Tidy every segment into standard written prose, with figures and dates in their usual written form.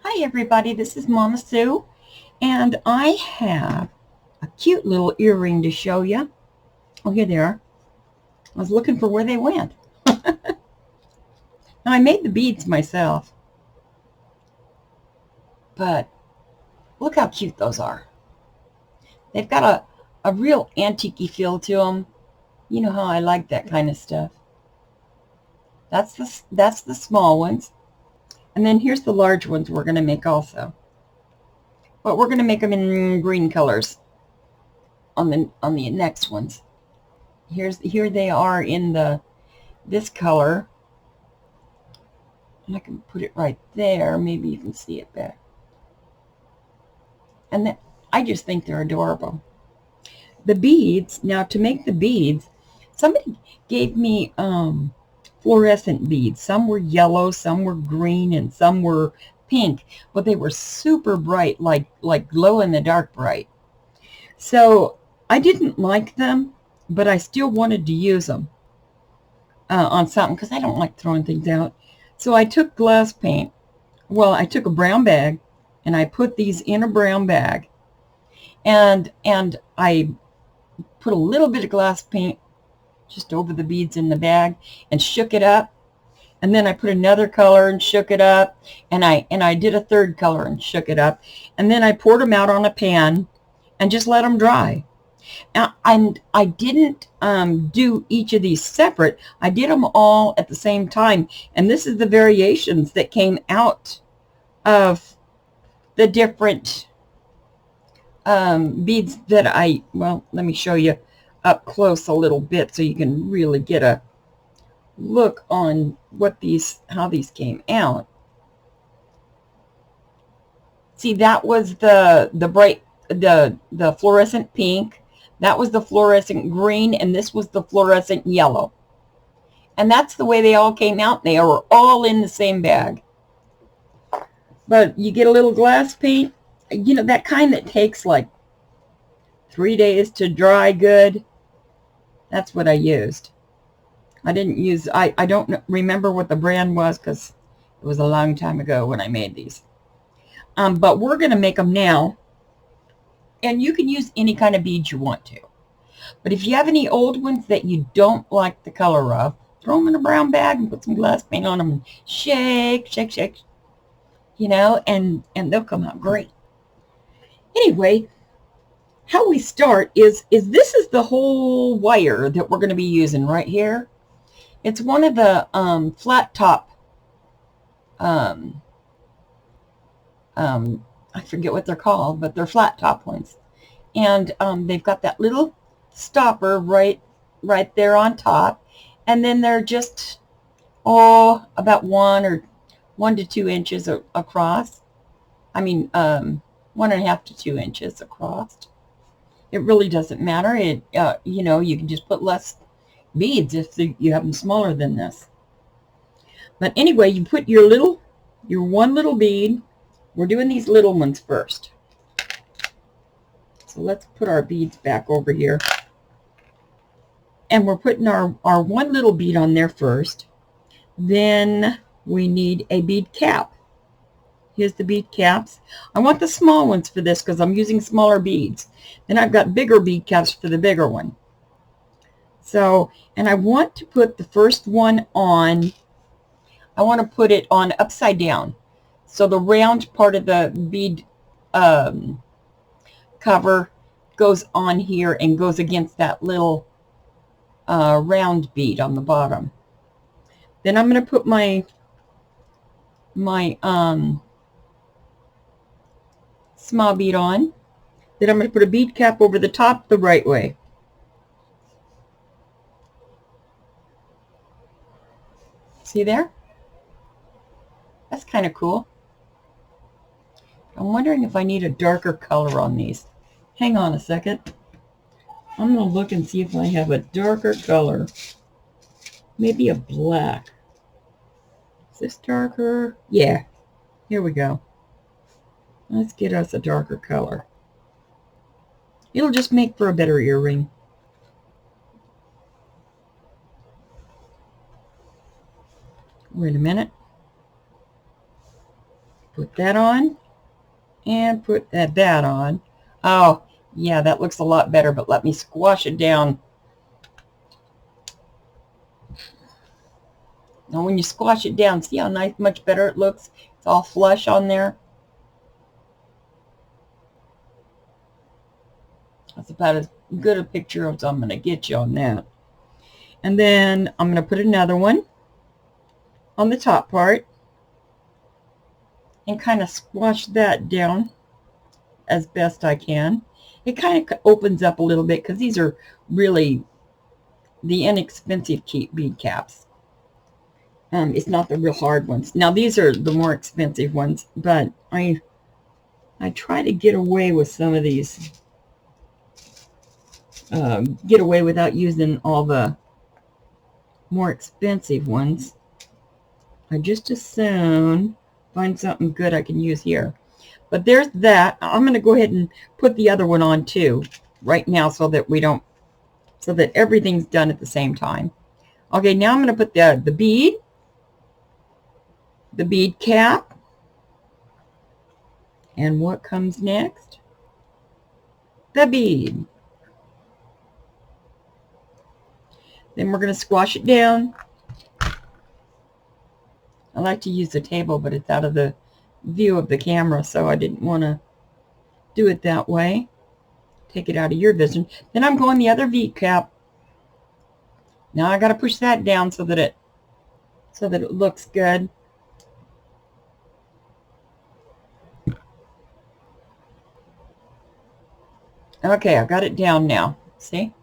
Hi everybody, this is Mama Sue, and I have a cute little earring to show you. Oh, here they are. I was looking for where they went. Now, I made the beads myself, but look how cute those are. They've got a real antique-y feel to them. You know how I like that kind of stuff. That's the small ones. And then here's the large ones we're going to make also. But we're going to make them in green colors on the next ones. Here they are in this color. And I can put it right there. Maybe you can see it better. And then, I just think they're adorable. The beads, now to make the beads, somebody gave me fluorescent beads. Some were yellow, some were green, and some were pink. But they were super bright, like glow in the dark bright. So I didn't like them, but I still wanted to use them on something because I don't like throwing things out. So I took glass paint. Well, I took a brown bag and I put these in a brown bag, and I put a little bit of glass paint just over the beads in the bag and shook it up. And then I put another color and shook it up, and I did a third color and shook it up, and then I poured them out on a pan and just let them dry. And I didn't do each of these separate. I did them all at the same time. And this is the variations that came out of the different beads that well, let me show you up close a little bit so you can really get a look on how these came out. See, that was the bright, the fluorescent pink. That was the fluorescent green, and this was the fluorescent yellow. And that's the way they all came out. They were all in the same bag. But you get a little glass paint, you know, that kind that takes like 3 days to dry good. That's what I used. I didn't use, I don't remember what the brand was because it was a long time ago when I made these. But we're going to make them now. And you can use any kind of beads you want to. But if you have any old ones that you don't like the color of, throw them in a brown bag and put some glass paint on them and shake, shake, shake, you know, and they'll come out great. Anyway, how we start is this is the whole wire that we're going to be using right here. It's one of the flat top, I forget what they're called, but they're flat top ones. And they've got that little stopper right there on top. And then they're just, about 1 to 2 inches across. I mean, 1.5 to 2 inches across. It really doesn't matter. You know, you can just put less beads if you have them smaller than this. But anyway, you put your one little bead. We're doing these little ones first. So let's put our beads back over here. And we're putting our one little bead on there first. Then we need a bead cap. Here's the bead caps. I want the small ones for this because I'm using smaller beads. Then I've got bigger bead caps for the bigger one. So, and I want to put the first one on, I want to put it on upside down. So the round part of the bead cover goes on here and goes against that little round bead on the bottom. Then I'm going to put my small bead on. Then I'm going to put a bead cap over the top the right way. See there? That's kind of cool. I'm wondering if I need a darker color on these. Hang on a second. I'm going to look and see if I have a darker color. Maybe a black. Is this darker? Yeah. Here we go. Let's get us a darker color. It'll just make for a better earring. Wait a minute. Put that on and put that on. Oh, yeah, that looks a lot better, but let me squash it down. Now when you squash it down, see how nice, much better it looks? It's all flush on there. That's about as good a picture as I'm going to get you on that. And then I'm going to put another one on the top part and kind of squash that down as best I can. It kind of opens up a little bit because these are really the inexpensive bead caps. It's not the real hard ones. Now these are the more expensive ones, but I try to get away with some of these. Get away without using all the more expensive ones. I just as soon find something good I can use here. But there's that. I'm going to go ahead and put the other one on too right now so that we don't, so that everything's done at the same time. Okay, now I'm going to put the bead cap, and what comes next? The bead. Then we're going to squash it down. I like to use the table, but it's out of the view of the camera, so I didn't want to do it that way. Take it out of your vision. Then I'm going the other bead cap. Now I got to push that down so that it looks good. Okay, I got it down now. See?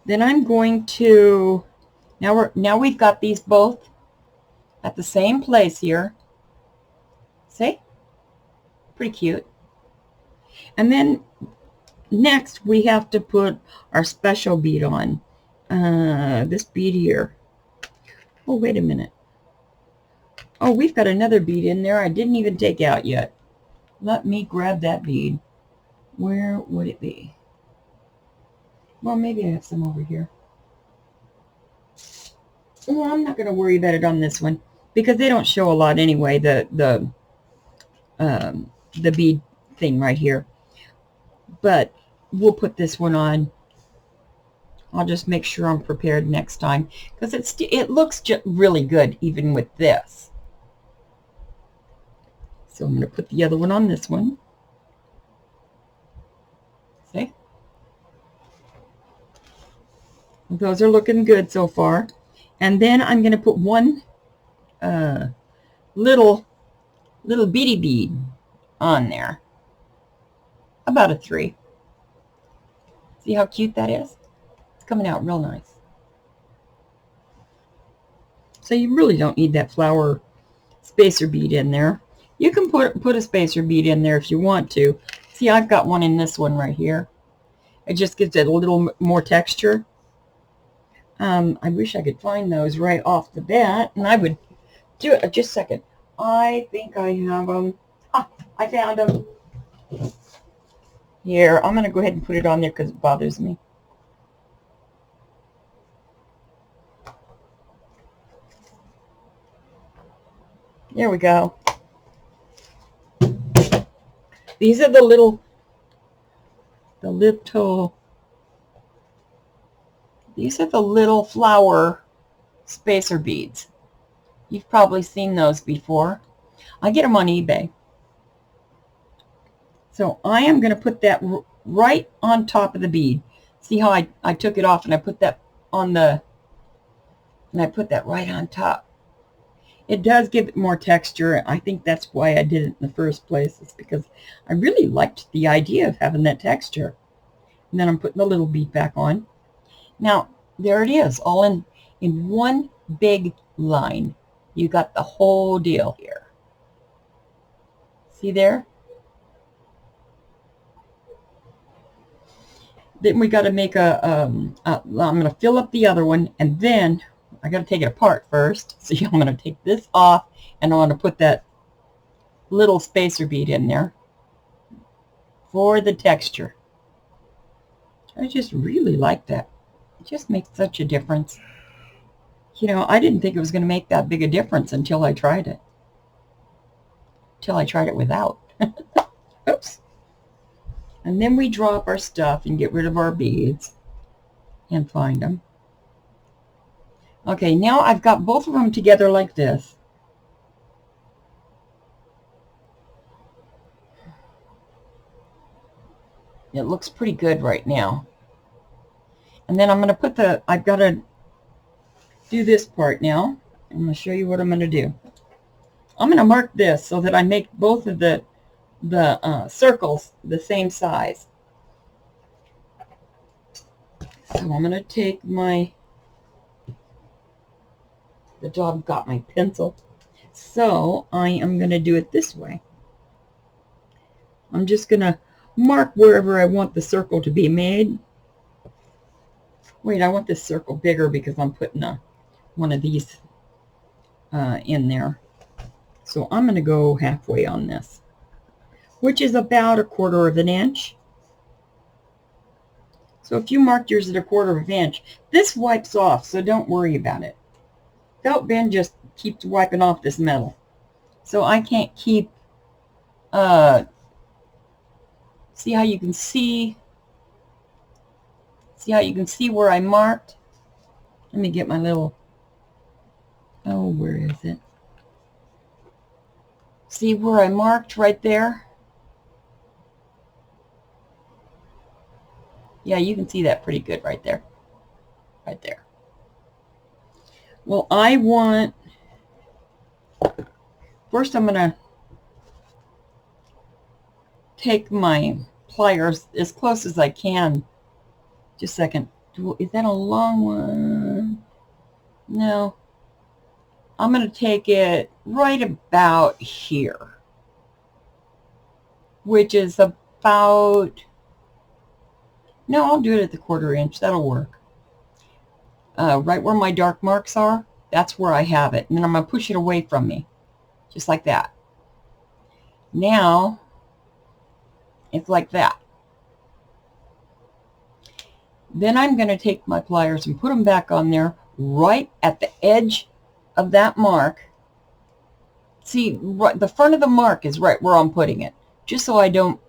Then I'm going to, now we've got these both at the same place here. See? Pretty cute. And then next we have to put our special bead on. This bead here. Oh, wait a minute. Oh, we've got another bead in there I didn't even take out yet. Let me grab that bead. Where would it be? Well, maybe I have some over here. Well, I'm not going to worry about it on this one because they don't show a lot anyway, the bead thing right here. But we'll put this one on. I'll just make sure I'm prepared next time because it looks really good even with this. So I'm going to put the other one on this one. See? Those are looking good so far. And then I'm going to put one little beady bead on there. About a 3. See how cute that is? It's coming out real nice. So you really don't need that flower spacer bead in there. You can put a spacer bead in there if you want to. See, I've got one in this one right here. It just gives it a little more texture. I wish I could find those right off the bat, and I would do it. Just a second. I think I have them. Ah, I found them. Here, I'm going to go ahead and put it on there because it bothers me. There we go. These are the little flower spacer beads. You've probably seen those before. I get them on eBay. So I am going to put that right on top of the bead. See how I took it off and I put that on the, and I put that right on top. It does give it more texture. I think that's why I did it in the first place. It's because I really liked the idea of having that texture. And then I'm putting the little bead back on. Now, there it is, all in one big line. You got the whole deal here. See there? Then we got to make I'm going to fill up the other one, and then I got to take it apart first. So I'm going to take this off, and I want to put that little spacer bead in there for the texture. I just really like that. It just makes such a difference. You know, I didn't think it was going to make that big a difference until I tried it. Until I tried it without. Oops. And then we drop our stuff and get rid of our beads and find them. Okay, now I've got both of them together like this. It looks pretty good right now. And then I'm going to put I've got to do this part now. I'm going to show you what I'm going to do. I'm going to mark this so that I make both of the circles the same size. So I'm going to take the dog got my pencil. So I am going to do it this way. I'm just going to mark wherever I want the circle to be made. Wait, I want this circle bigger because I'm putting one of these in there. So I'm going to go halfway on this, which is about 1/4 of an inch. So if you marked yours at 1/4 of an inch, this wipes off, so don't worry about it. Felt Ben just keeps wiping off this metal. So I can't keep, see how you can see where I marked? Let me get my little, oh, where is it? See where I marked right there? Yeah, you can see that pretty good right there. Right there. Well, first I'm going to take my pliers as close as I can. Just a second. Is that a long one? No. I'm going to take it right about here, which is about, no, I'll do it at the 1/4 inch. That'll work. Right where my dark marks are, that's where I have it. And then I'm going to push it away from me, just like that. Now, it's like that. Then I'm going to take my pliers and put them back on there right at the edge of that mark. See, right, the front of the mark is right where I'm putting it, just so I don't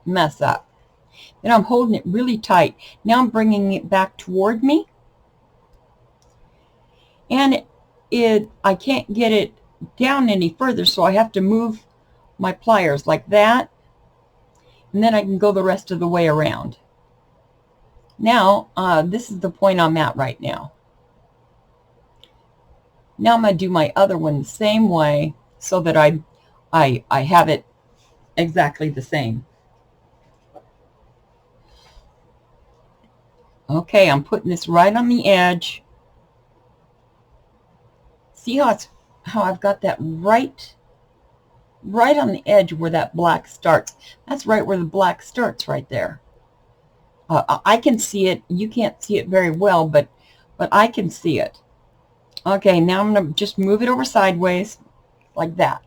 mess up. Then I'm holding it really tight. Now I'm bringing it back toward me. And I can't get it down any further, so I have to move my pliers like that. And then I can go the rest of the way around. Now, this is the point I'm at right now. Now I'm going to do my other one the same way so that I have it exactly the same. Okay, I'm putting this right on the edge. See how I've got that right on the edge where that black starts. That's right where the black starts right there. I can see it. You can't see it very well, but I can see it. Okay, now I'm going to just move it over sideways like that.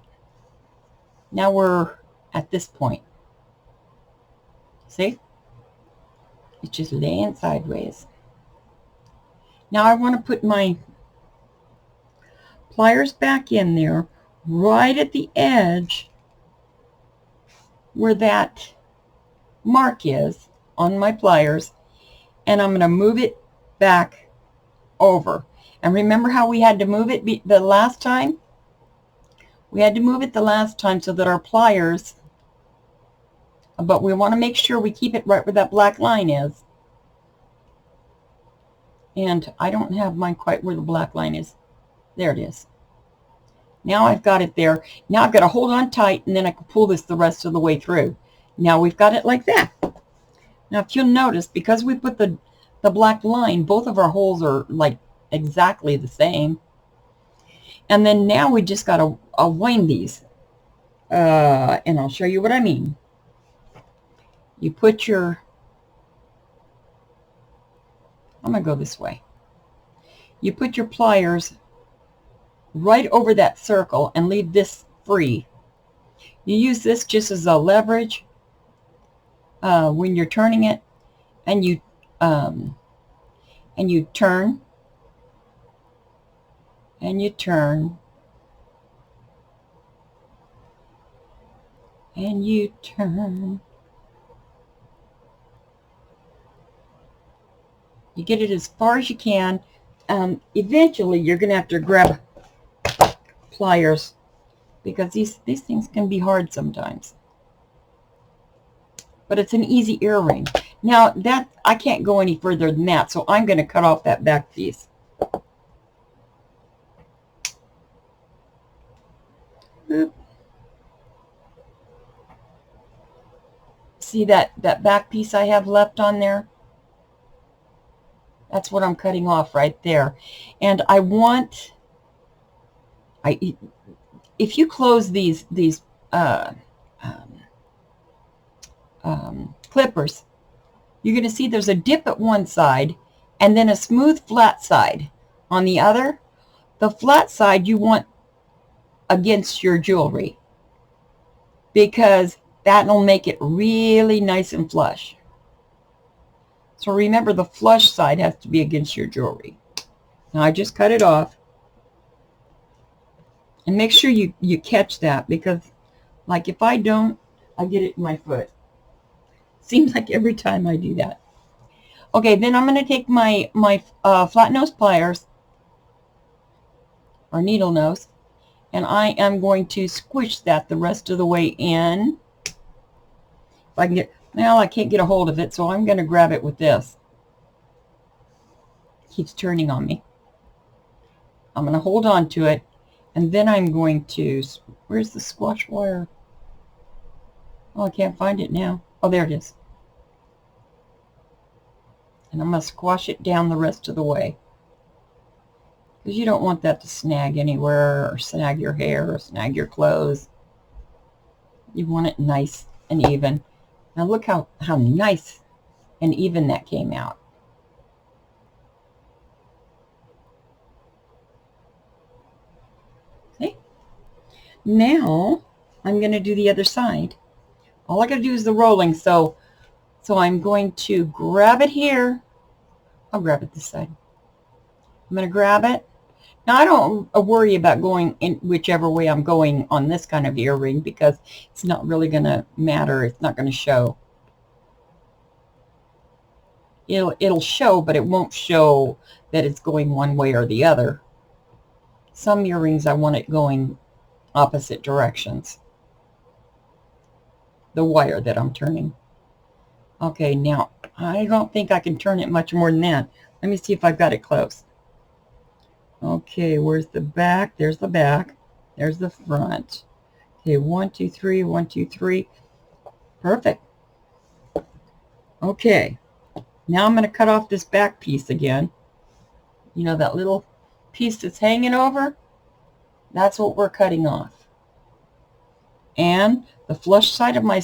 Now we're at this point. See? It's just laying sideways. Now I want to put my pliers back in there right at the edge where that mark is on my pliers, and I'm going to move it back over. And remember how we had to move it the last time? We had to move it the last time so that our pliers, but we want to make sure we keep it right where that black line is. And I don't have mine quite where the black line is. There it is. Now I've got it there. Now I've got to hold on tight, and then I can pull this the rest of the way through. Now we've got it like that. Now if you'll notice, because we put the black line, both of our holes are like exactly the same. And then now we just got to wind these. And I'll show you what I mean. You put your, I'm going to go this way. You put your pliers right over that circle and leave this free. You use this just as a leverage when you're turning it, and you turn. and you turn, and you turn. You get it as far as you can. Eventually, you're going to have to grab pliers because these things can be hard sometimes. But it's an easy earring. Now, that I can't go any further than that, so I'm going to cut off that back piece. Oop. See that back piece I have left on there? That's what I'm cutting off right there. And I want, if you close these clippers, you're going to see there's a dip at one side and then a smooth flat side on the other. The flat side you want against your jewelry because that'll make it really nice and flush. So remember, the flush side has to be against your jewelry. Now I just cut it off. And make sure you catch that, because like if I don't, I get it in my foot. Seems like every time I do that. Okay, then I'm going to take my flat nose pliers, or needle nose, and I am going to squish that the rest of the way in. If I can get, well, I can't get a hold of it, so I'm going to grab it with this. It keeps turning on me. I'm going to hold on to it, and then I'm going to, where's the squash wire? Oh, I can't find it now. Oh, there it is. And I'm going to squash it down the rest of the way, because you don't want that to snag anywhere, or snag your hair, or snag your clothes. You want it nice and even. Now look how nice and even that came out. See? Now I'm going to do the other side. All I got to do is the rolling. So I'm going to grab it here. I'll grab it this side. I'm going to grab it. Now I don't worry about going in whichever way I'm going on this kind of earring, because it's not really going to matter. It's not going to show. It'll show, but it won't show that it's going one way or the other. Some earrings I want it going opposite directions. The wire that I'm turning. Okay, now I don't think I can turn it much more than that. Let me see if I've got it close. Okay, where's the back? There's the back. There's the front. Okay, 1, 2, 3, 1, 2, 3. Perfect. Okay, now I'm going to cut off this back piece again. You know, that little piece that's hanging over? That's what we're cutting off. And the flush side of my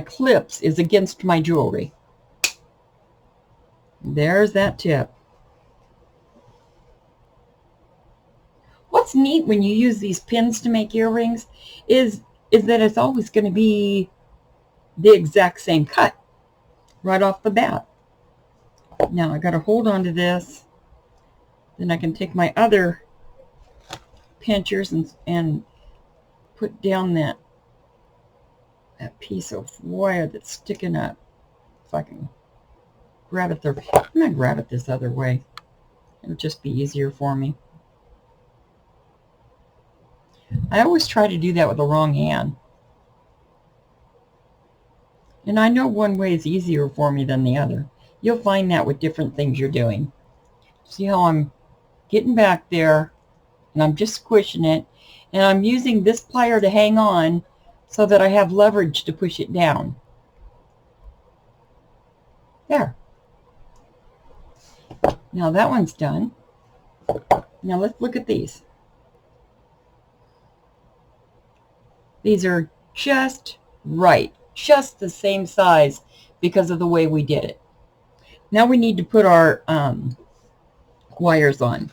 clips is against my jewelry. There's that tip. What's neat when you use these pins to make earrings is that it's always going to be the exact same cut right off the bat. Now I got to hold on to this. Then I can take my other pinchers and put down that piece of wire that's sticking up. If I can grab it there. I'm going to grab it this other way. It'll just be easier for me. I always try to do that with the wrong hand. And I know one way is easier for me than the other. You'll find that with different things you're doing. See how I'm getting back there, and I'm just squishing it, and I'm using this plier to hang on so that I have leverage to push it down. There. Now that one's done. Now let's look at these. These are just right, just the same size because of the way we did it. Now we need to put our wires on.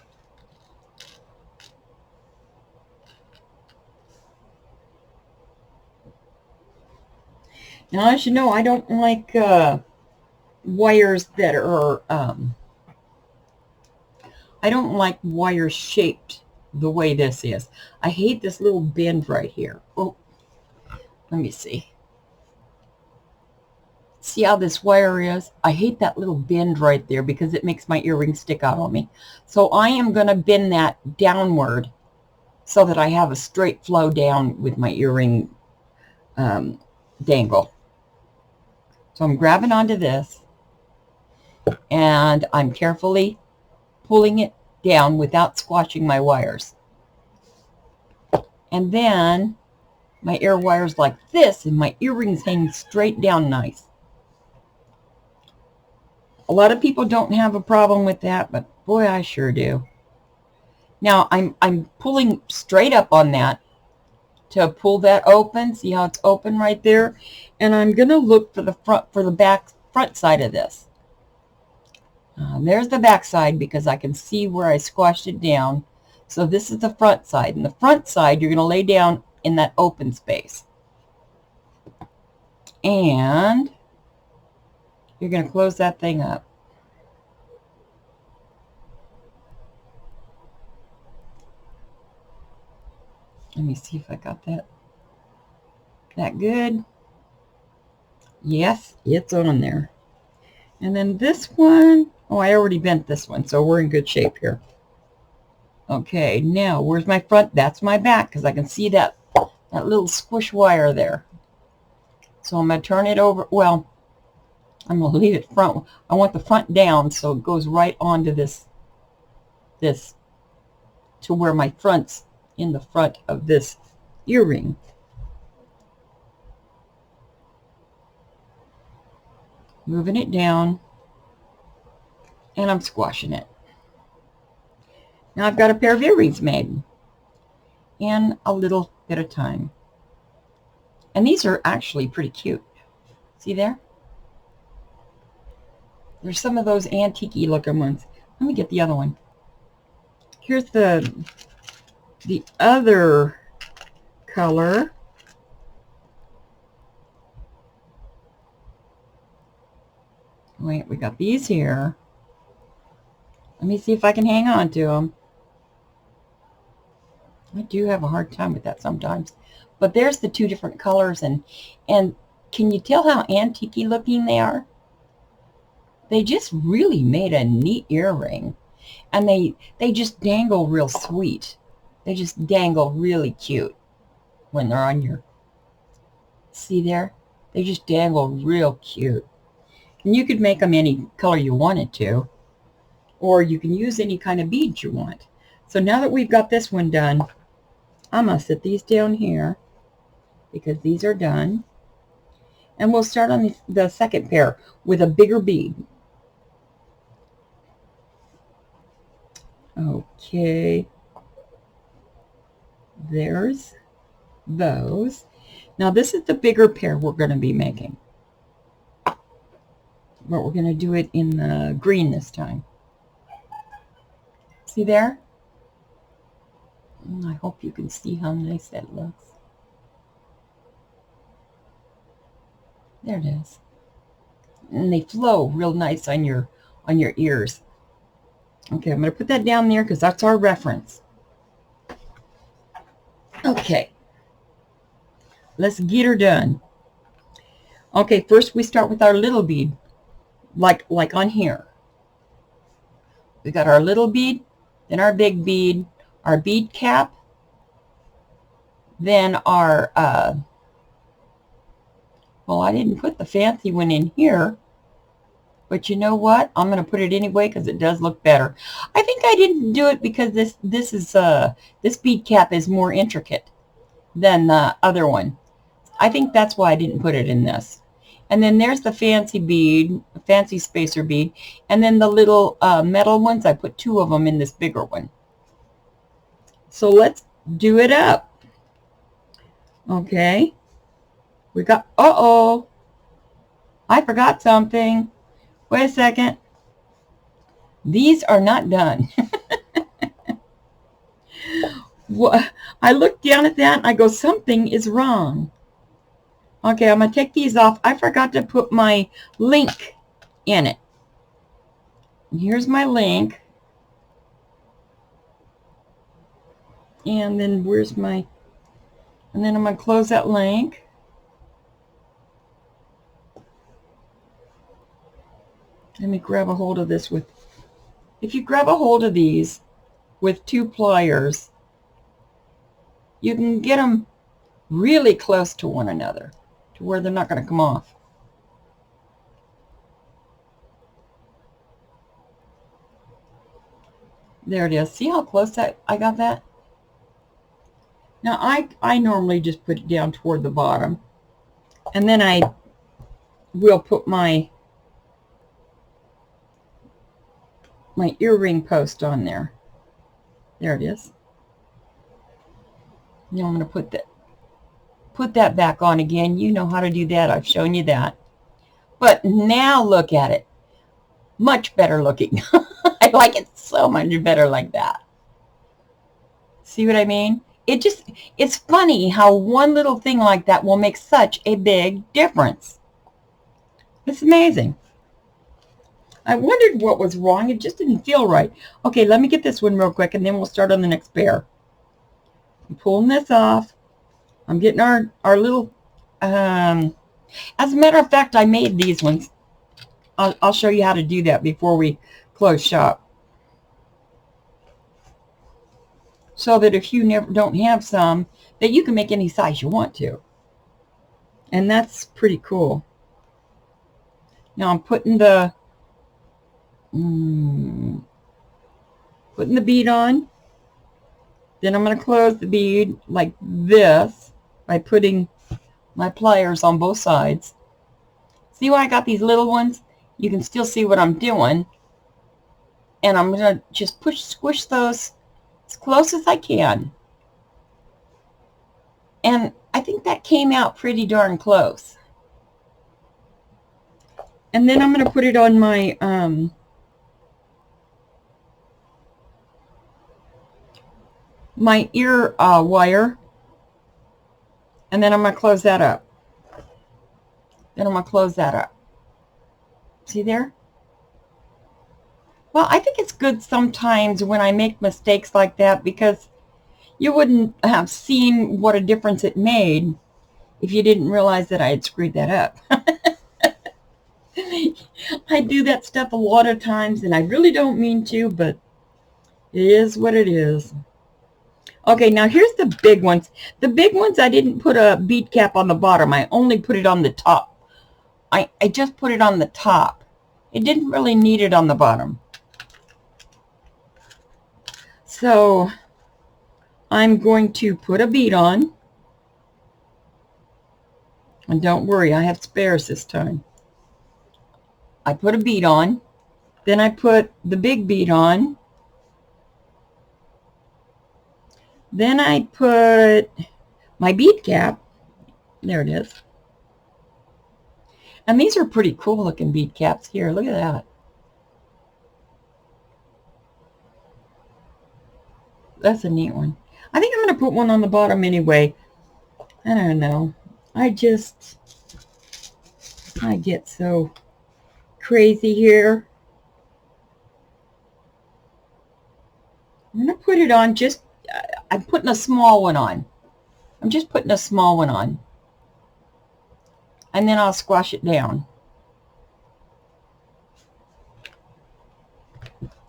Now, as you know, I don't like wires that are, I I don't like wires shaped the way this is. I hate this little bend right here. Oh, let me see. See how this wire is? I hate that little bend right there because it makes my earring stick out on me. So I am going to bend that downward so that I have a straight flow down with my earring dangle. So I'm grabbing onto this and I'm carefully pulling it down without squashing my wires. And then my ear wire's like this and my earrings hang straight down nice. A lot of people don't have a problem with that, but boy, I sure do. Now I'm pulling straight up on that to pull that open. See how it's open right there? And I'm going to look for the front side of this. There's the back side because I can see where I squashed it down. So this is the front side. And the front side, you're going to lay down in that open space. And you're going to close that thing up. Let me see if I got that. That good? Yes, it's on there. And then this one, oh, I already bent this one, so we're in good shape here. Okay, now where's my front? That's my back because I can see that little squish wire there. So I'm going to turn it over. Well, I'm going to leave it front. I want the front down so it goes right onto this to where my front's in the front of this earring. Moving it down and I'm squashing it. Now I've got a pair of earrings made in a little bit of time. And these are actually pretty cute. See there? There's some of those antique-y looking ones. Let me get the other one. Here's the other color. Wait, we got these here. Let me see if I can hang on to them. I do have a hard time with that sometimes. But there's the two different colors, and can you tell how antique-y looking they are? They just really made a neat earring. And they just dangle real sweet. They just dangle really cute when they're on your... See there? They just dangle real cute. And you could make them any color you wanted to. Or you can use any kind of beads you want. So now that we've got this one done, I'm going to set these down here because these are done. And we'll start on the second pair with a bigger bead. Okay. There's those. Now this is the bigger pair we're going to be making. But we're going to do it in the green this time. See there? I hope you can see how nice that looks. There it is. And they flow real nice on your ears. Okay, I'm going to put that down there because that's our reference. Okay. Let's get her done. Okay, first we start with our little bead, like on here. We got our little bead, then our big bead, our bead cap, then our, well, I didn't put the fancy one in here, but you know what? I'm going to put it anyway because it does look better. I think I didn't do it because this bead cap is more intricate than the other one. I think that's why I didn't put it in this. And then there's the fancy bead, fancy spacer bead, and then the little metal ones. I put two of them in this bigger one. So let's do it up. Okay. We got, uh-oh, I forgot something. Wait a second. These are not done. I looked down at that and I go, something is wrong. Okay, I'm going to take these off. I forgot to put my link in it. Here's my link. And then where's my, and then I'm going to close that link. Let me grab a hold of this with, if you grab a hold of these with 2 pliers, you can get them really close to one another to where they're not going to come off. There it is. See how close I got that? Now I normally just put it down toward the bottom, and then I will put my earring post on there. There it is. Now I'm going to put that back on again. You know how to do that. I've shown you that. But now look at it. Much better looking. I like it so much better like that. See what I mean? It's funny how one little thing like that will make such a big difference. It's amazing. I wondered what was wrong. It just didn't feel right. Okay, let me get this one real quick, and then we'll start on the next pair. I'm pulling this off. I'm getting our little, as a matter of fact, I made these ones. I'll show you how to do that before we close shop. So that if you don't have some, that you can make any size you want to. And that's pretty cool. Now I'm putting the bead on. Then I'm going to close the bead like this by putting my pliers on both sides. See why I got these little ones? You can still see what I'm doing. And I'm going to just squish those as close as I can. And I think that came out pretty darn close. And then I'm going to put it on my my ear wire, and then I'm going to close that up. Then I'm going to close that up. See there? Well, I think it's good sometimes when I make mistakes like that, because you wouldn't have seen what a difference it made if you didn't realize that I had screwed that up. I do that stuff a lot of times, and I really don't mean to, but it is what it is. Okay, now here's the big ones. The big ones, I didn't put a bead cap on the bottom. I only put it on the top. I just put it on the top. It didn't really need it on the bottom. So I'm going to put a bead on. And don't worry, I have spares this time. I put a bead on. Then I put the big bead on. Then I put my bead cap. There it is. And these are pretty cool looking bead caps here. Look at that. That's a neat one. I think I'm going to put one on the bottom anyway. I don't know. I get so crazy here. I'm going to put it on just, I'm putting a small one on. I'm just putting a small one on. And then I'll squash it down.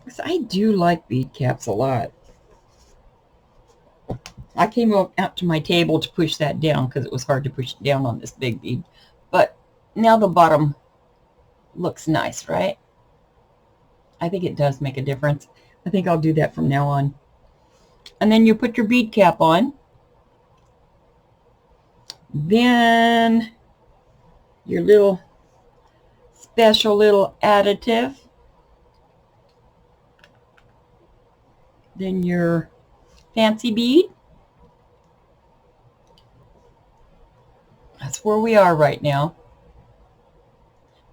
Because I do like bead caps a lot. I came out to my table to push that down because it was hard to push it down on this big bead. But now the bottom looks nice, right? I think it does make a difference. I think I'll do that from now on. And then you put your bead cap on. Then your little special little additive. Then your fancy bead. That's where we are right now.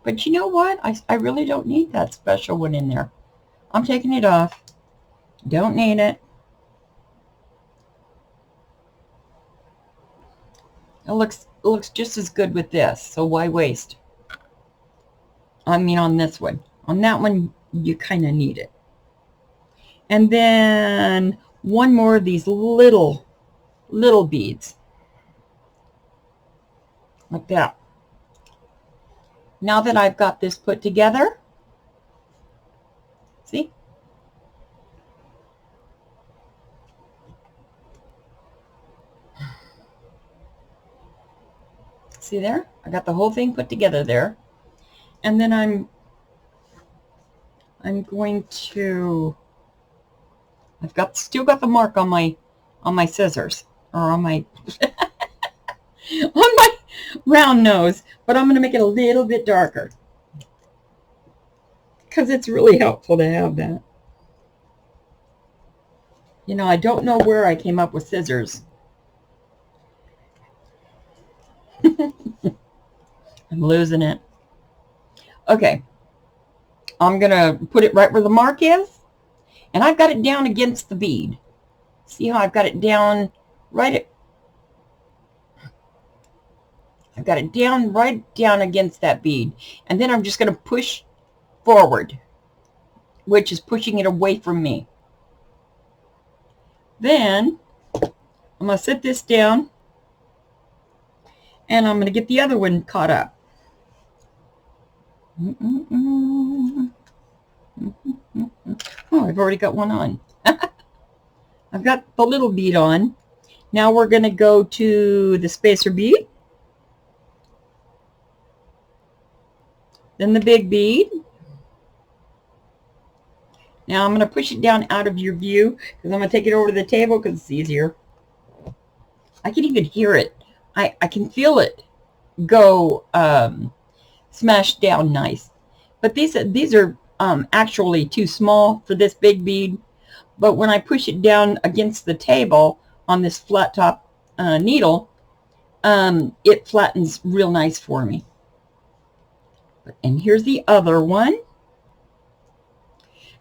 But you know what? I really don't need that special one in there. I'm taking it off. Don't need it. It looks just as good with this, so why waste? I mean on this one. On that one, you kind of need it. And then one more of these little beads. Like that. Now that I've got this put together, see? See there? I got the whole thing put together there. And then I'm going to, still got the mark on my scissors, or on my on my round nose, but I'm going to make it a little bit darker because it's really helpful to have that. You know, I don't know where I came up with scissors. I'm losing it. Okay. I'm going to put it right where the mark is. And I've got it down against the bead. See how I've got it down right I've got it down right down against that bead. And then I'm just going to push forward, which is pushing it away from me. Then I'm going to set this down, and I'm going to get the other one caught up. Oh, I've already got one on. I've got the little bead on. Now we're going to go to the spacer bead, then the big bead. Now I'm going to push it down out of your view because I'm going to take it over to the table because it's easier. I can even hear it. I can feel it go smash down nice. But these are actually too small for this big bead. But when I push it down against the table on this flat top needle, it flattens real nice for me. And here's the other one.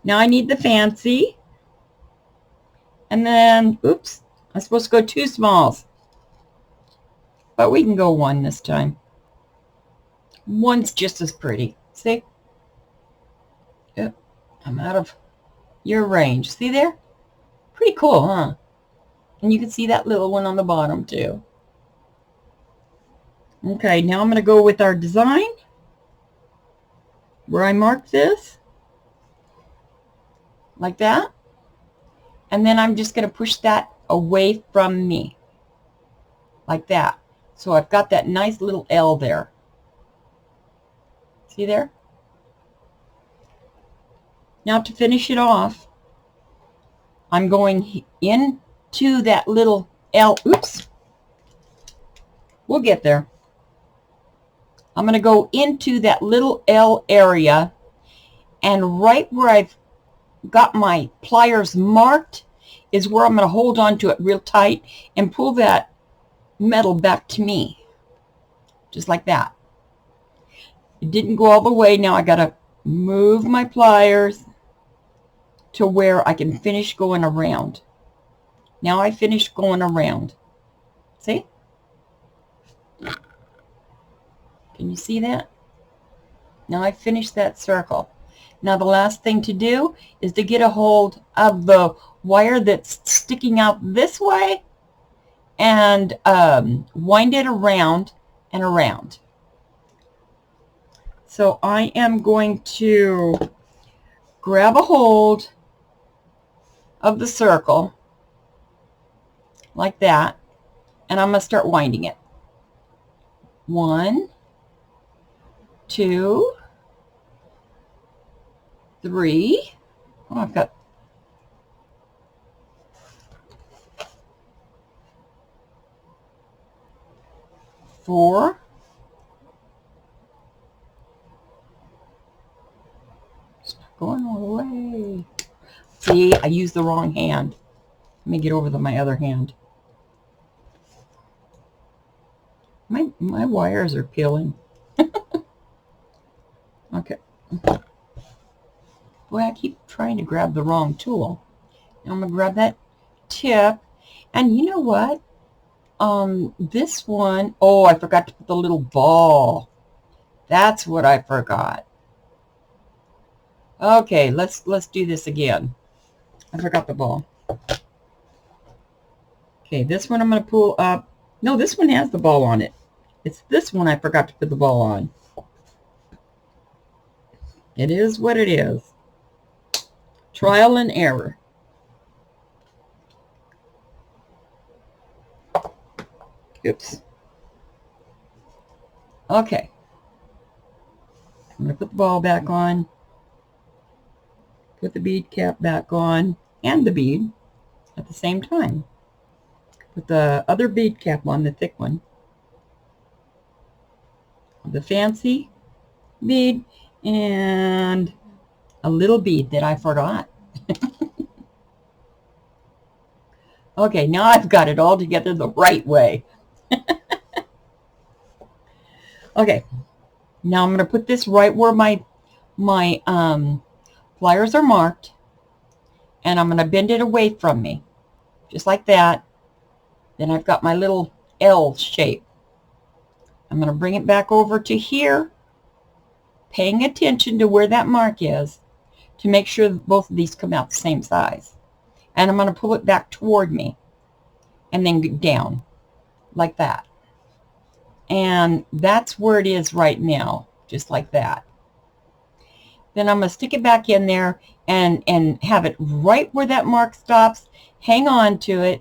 Now I need the fancy. And then, oops, I'm supposed to go 2 smalls. But we can go 1 this time. 1's just as pretty. See? Yep, I'm out of your range. See there? Pretty cool, huh? And you can see that little one on the bottom too. Okay, now I'm going to go with our design, where I mark this like that, and then I'm just going to push that away from me like that. So I've got that nice little L there. See there? Now to finish it off, I'm going into that little L. Oops. We'll get there. I'm going to go into that little L area, and right where I've got my pliers marked is where I'm going to hold on to it real tight and pull that metal back to me. Just like that. It didn't go all the way. Now I got to move my pliers to where I can finish going around. Now I finished going around. See? Can you see that? Now I finished that circle. Now the last thing to do is to get a hold of the wire that's sticking out this way and wind it around and around. So I am going to grab a hold of the circle like that, and I'm going to start winding it. 1, 2, 3. Oh, I've got 4. It's not going all the way. See, I used the wrong hand. Let me get over to my other hand. My wires are peeling. Okay. Boy, I keep trying to grab the wrong tool. Now I'm going to grab that tip. And you know what? This one, oh, I forgot to put the little ball. That's what I forgot. Okay, let's do this again. I forgot the ball. Okay, this one I'm going to pull up. No, this one has the ball on it. It's this one I forgot to put the ball on. It is what it is. Trial and error. Oops. Okay. I'm going to put the ball back on. Put the bead cap back on. And the bead at the same time. Put the other bead cap on, the thick one. The fancy bead and a little bead that I forgot. Okay, now I've got it all together the right way. Okay, now I'm going to put this right where my pliers are marked, and I'm going to bend it away from me, just like that. Then I've got my little L shape. I'm going to bring it back over to here, paying attention to where that mark is to make sure that both of these come out the same size. And I'm going to pull it back toward me and then down like that. And that's where it is right now, just like that. Then I'm going to stick it back in there and have it right where that mark stops, hang on to it,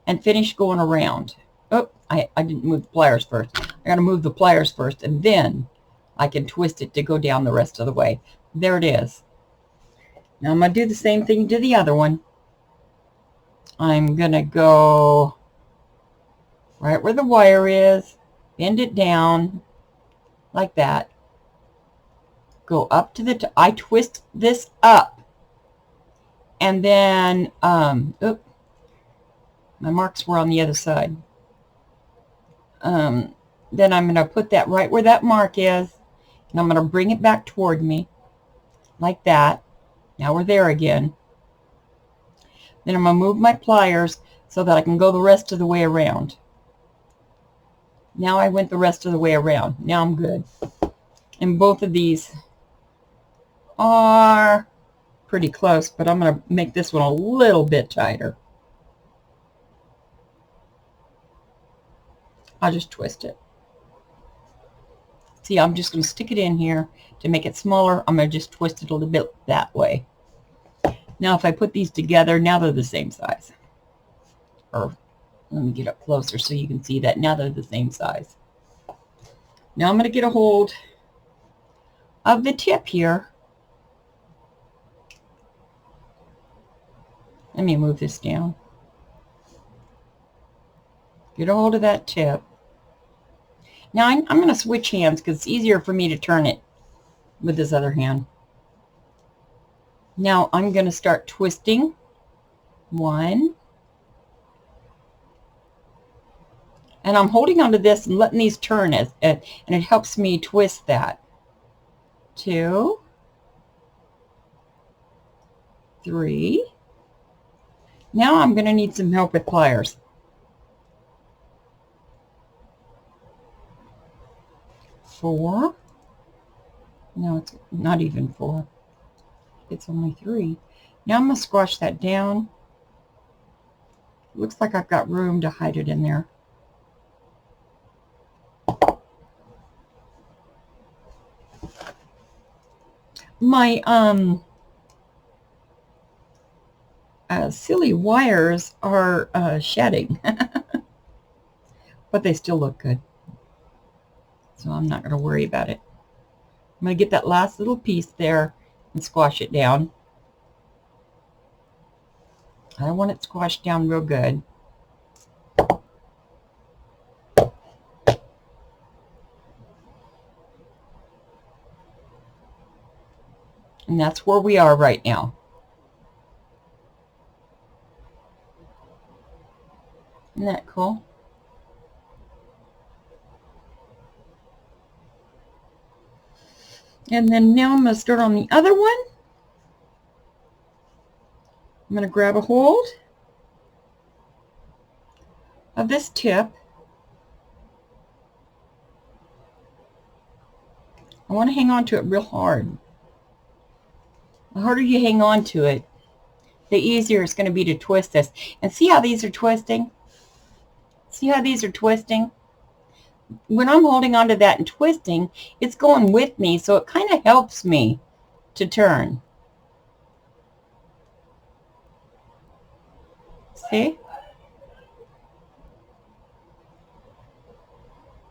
and finish going around. Oh, I didn't move the pliers first. I got to move the pliers first, and then I can twist it to go down the rest of the way. There it is. Now I'm going to do the same thing to the other one. I'm going to go right where the wire is, bend it down like that. Go up to the I twist this up, and then my marks were on the other side. Then I'm going to put that right where that mark is, and I'm going to bring it back toward me like that. Now we're there again. Then I'm going to move my pliers so that I can go the rest of the way around. Now I went the rest of the way around. Now I'm good. And both of these are pretty close, but I'm going to make this one a little bit tighter. I'll just twist it. See, I'm just going to stick it in here to make it smaller. I'm going to just twist it a little bit that way. Now if I put these together, now they're the same size. Or let me get up closer so you can see that. Now they're the same size. Now I'm going to get a hold of the tip here. Let me move this down. Get a hold of that tip. Now I'm going to switch hands because it's easier for me to turn it with this other hand. Now I'm going to start twisting. One. And I'm holding onto this and letting these turn, and it helps me twist that. 2, 3. Now I'm going to need some help with pliers. 4. No, it's not even 4. It's only 3. Now I'm going to squash that down. Looks like I've got room to hide it in there. My silly wires are shedding, but they still look good, so I'm not going to worry about it. I'm going to get that last little piece there and squash it down. I want it squashed down real good. And that's where we are right now. Isn't that cool? And then now I'm going to start on the other one. I'm going to grab a hold of this tip. I want to hang on to it real hard. The harder you hang on to it, the easier it's going to be to twist this. And see how these are twisting? See how these are twisting? When I'm holding onto that and twisting, it's going with me, so it kind of helps me to turn. See?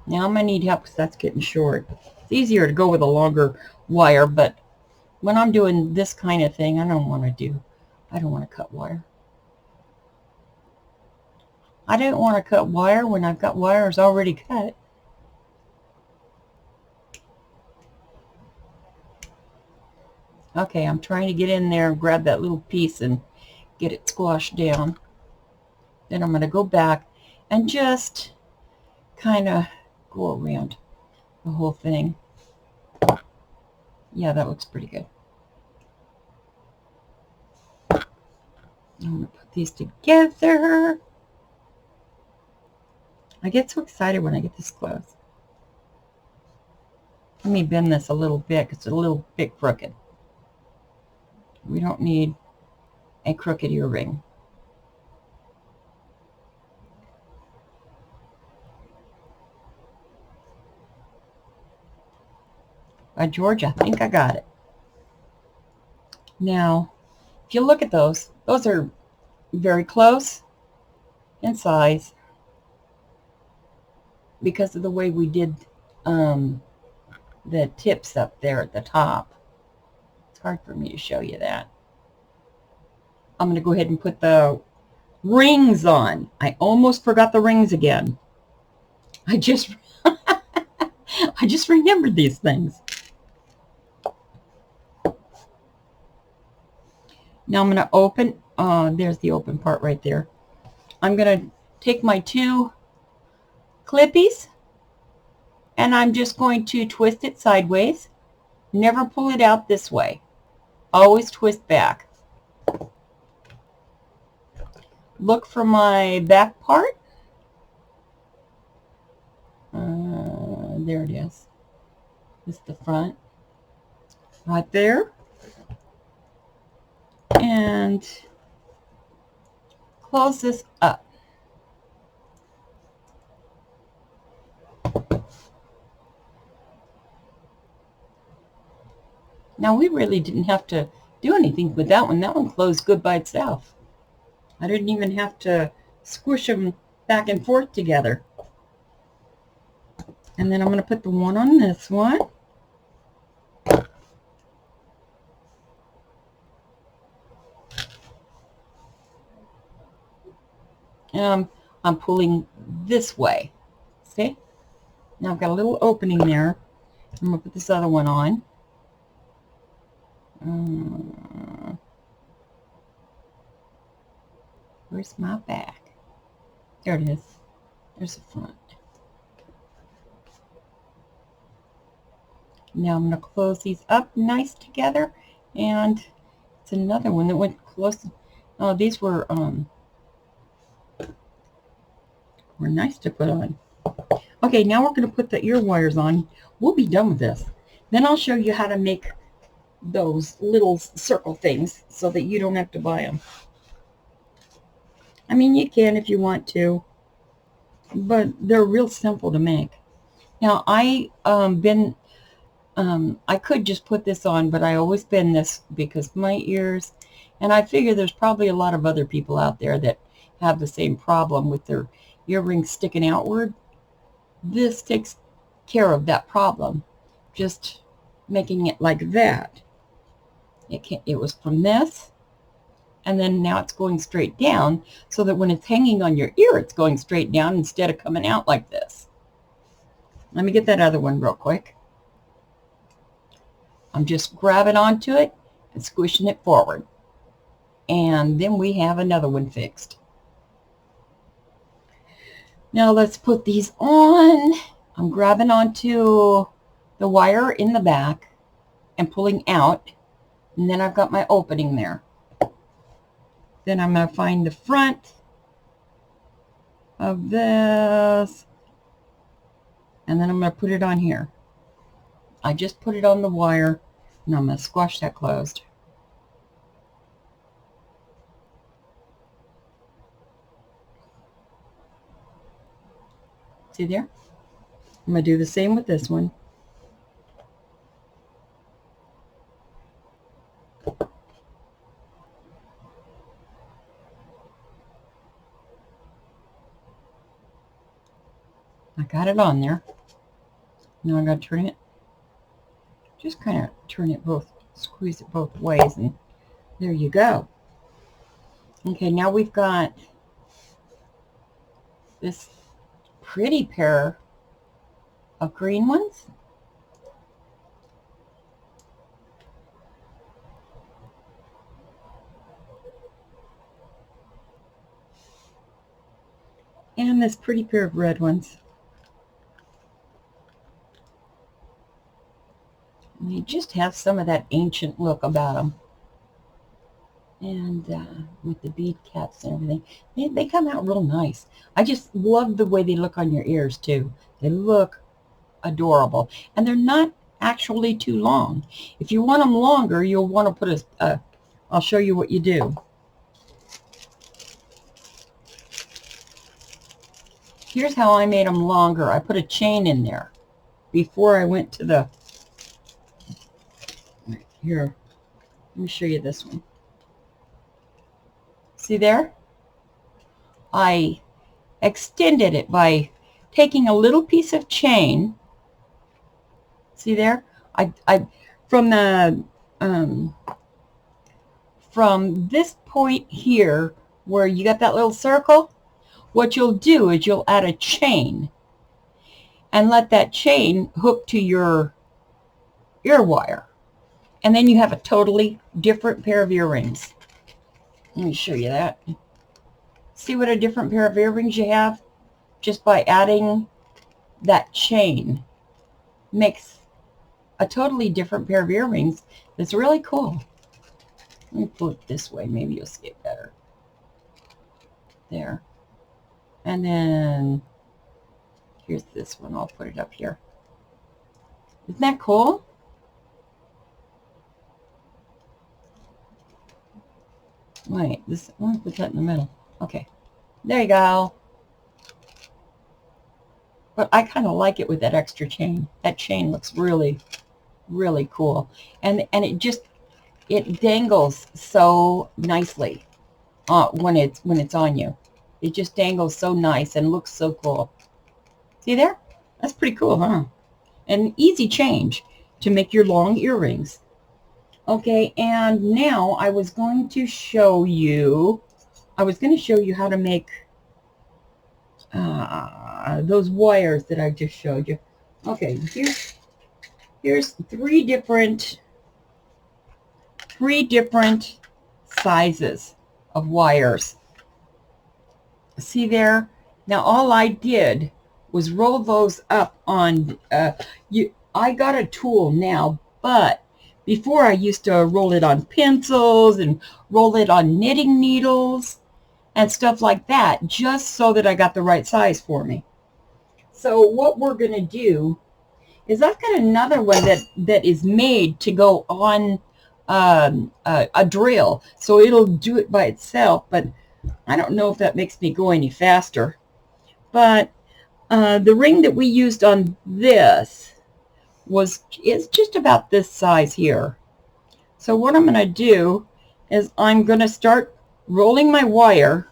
Now I'm going to need help because that's getting short. It's easier to go with a longer wire, but when I'm doing this kind of thing, I don't want to cut wire. I don't want to cut wire when I've got wires already cut. Okay, I'm trying to get in there and grab that little piece and get it squashed down. Then I'm going to go back and just kind of go around the whole thing. Yeah, that looks pretty good. I'm going to put these together. I get so excited when I get this close. Let me bend this a little bit because it's a little bit crooked. We don't need a crooked earring. By George, I think I got it. Now, if you look at those are very close in size because of the way we did the tips up there at the top. It's hard for me to show you that. I'm going to go ahead and put the rings on. I almost forgot the rings again. I just remembered these things. Now I'm going to open, there's the open part right there. I'm going to take my two clippies and I'm just going to twist it sideways. Never pull it out this way. Always twist back. Look for my back part. There it is. This is the front. Right there. And close this up. Now we really didn't have to do anything with that one. That one closed good by itself. I didn't even have to squish them back and forth together. And then I'm going to put the one on this one. And I'm pulling this way. See? Now I've got a little opening there. I'm going to put this other one on. Where's my back? There it is. There's the front. Now I'm going to close these up nice together, and it's another one that went close. Oh, these were nice to put on. Okay, now we're going to put the ear wires on. We'll be done with this. Then I'll show you how to make those little circle things so that you don't have to buy them. I mean, you can if you want to, but they're real simple to make. Now I could just put this on, but I always bend this because my ears, and I figure there's probably a lot of other people out there that have the same problem with their earrings sticking outward. This takes care of that problem, just making it like that. It was from this, and then now it's going straight down, so that when it's hanging on your ear, it's going straight down instead of coming out like this. Let me get that other one real quick. I'm just grabbing onto it and squishing it forward. And then we have another one fixed. Now let's put these on. I'm grabbing onto the wire in the back and pulling out. And then I've got my opening there. Then I'm going to find the front of this. And then I'm going to put it on here. I just put it on the wire, and I'm going to squash that closed. See there? I'm going to do the same with this one. I got it on there. Now I'm going to turn it. Just kind of turn it both, squeeze it both ways, and there you go. Okay, now we've got this pretty pair of green ones. And this pretty pair of red ones. And they just have some of that ancient look about them. And with the bead caps and everything, they come out real nice. I just love the way they look on your ears too. They look adorable, and they're not actually too long. If you want them longer, you'll want to put I'll show you what you do. Here's how I made them longer. I put a chain in there before I went to the, here, let me show you this one. See there? I extended it by taking a little piece of chain. See there? I from the from this point here where you got that little circle, what you'll do is you'll add a chain and let that chain hook to your ear wire. And then you have a totally different pair of earrings. Let me show you that. See what a different pair of earrings you have just by adding that chain. Makes a totally different pair of earrings. That's really cool. Let me pull it this way. Maybe you'll see it better. There. And then here's this one. I'll put it up here. Isn't that cool? Wait, this, I want to put that in the middle. Okay, there you go. But I kind of like it with that extra chain. That chain looks really, really cool. And it dangles so nicely when it's on you. It just dangles so nice and looks so cool. See there? That's pretty cool, huh? An easy change to make your long earrings. Okay, and now I was going to show you how to make those wires that I just showed you. Okay, here's three different sizes of wires. See there? Now all I did was roll those up on I got a tool now, but before I used to roll it on pencils and roll it on knitting needles and stuff like that, just so that I got the right size for me. So what we're going to do is I've got another one that is made to go on a drill. So it'll do it by itself, but I don't know if that makes me go any faster. But the ring that we used on this is just about this size here. So what I'm going to do is I'm going to start rolling my wire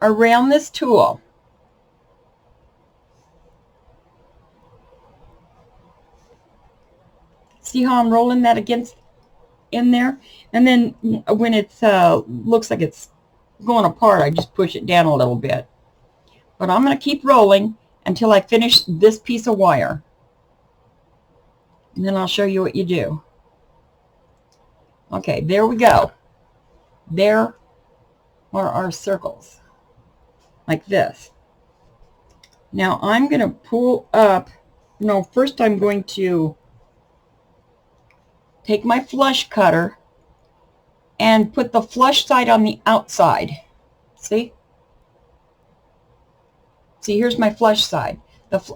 around this tool. See how I'm rolling that in there? And then when it's looks like it's going apart, I just push it down a little bit. But I'm going to keep rolling until I finish this piece of wire. And then I'll show you what you do. Okay, there we go. There are our circles, like this. Now I'm going to pull up, no, first I'm going to take my flush cutter and put the flush side on the outside. See? See, here's my flush side.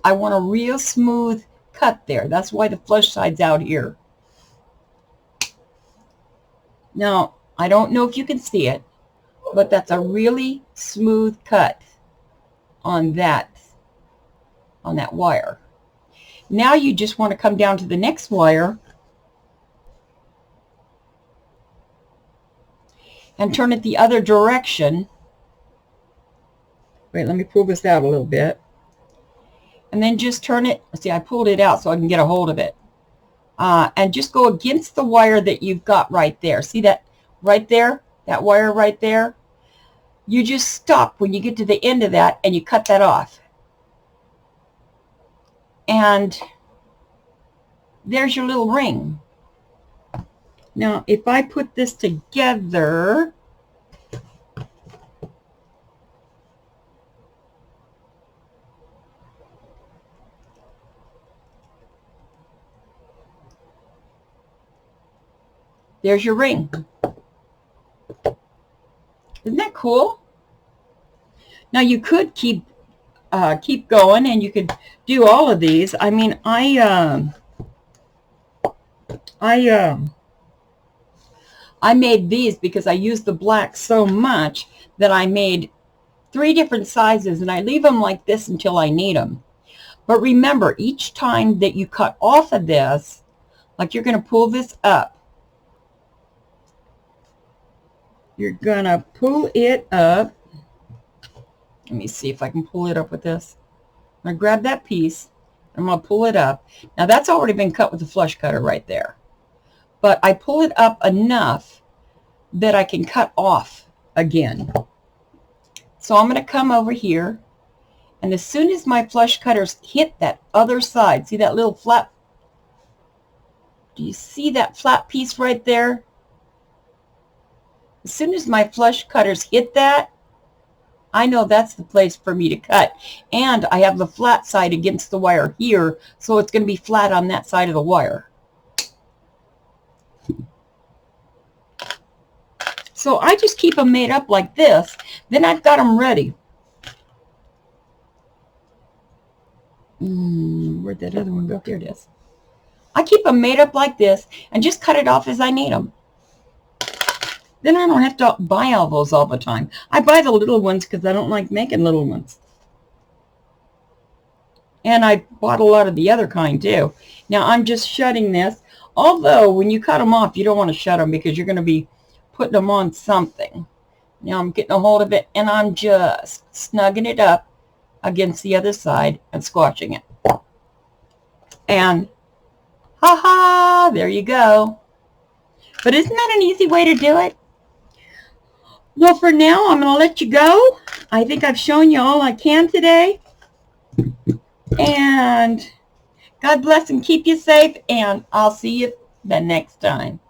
I want a real smooth cut there. That's why the flush side's out here. Now, I don't know if you can see it, but that's a really smooth cut. on that wire. Now you just want to come down to the next wire and turn it the other direction. Wait, let me pull this out a little bit. And then just turn it. See, I pulled it out so I can get a hold of it. And just go against the wire that you've got right there. See that right there? That wire right there? You just stop when you get to the end of that and you cut that off. And there's your little ring. Now, if I put this together, there's your ring. Isn't that cool? Now you could keep going, and you could do all of these. I mean, I made these because I used the black so much that I made 3 different sizes, and I leave them like this until I need them. But remember, each time that you cut off of this, like you're going to pull this up, you're going to pull it up. Let me see if I can pull it up with this. I'm going to grab that piece. I'm going to pull it up. Now, that's already been cut with the flush cutter right there. But I pull it up enough that I can cut off again. So I'm going to come over here. And as soon as my flush cutters hit that other side, see that little flat? Do you see that flat piece right there? As soon as my flush cutters hit that, I know that's the place for me to cut. And I have the flat side against the wire here, so it's going to be flat on that side of the wire. So I just keep them made up like this. Then I've got them ready. Where'd that other one go? There it is. I keep them made up like this and just cut it off as I need them. Then I don't have to buy all those all the time. I buy the little ones because I don't like making little ones. And I bought a lot of the other kind too. Now I'm just shutting this. Although when you cut them off, you don't want to shut them because you're going to be putting them on something. Now I'm getting a hold of it and I'm just snugging it up against the other side and squashing it. And ha-ha, there you go. But isn't that an easy way to do it? Well, for now, I'm going to let you go. I think I've shown you all I can today. And God bless and keep you safe. And I'll see you the next time.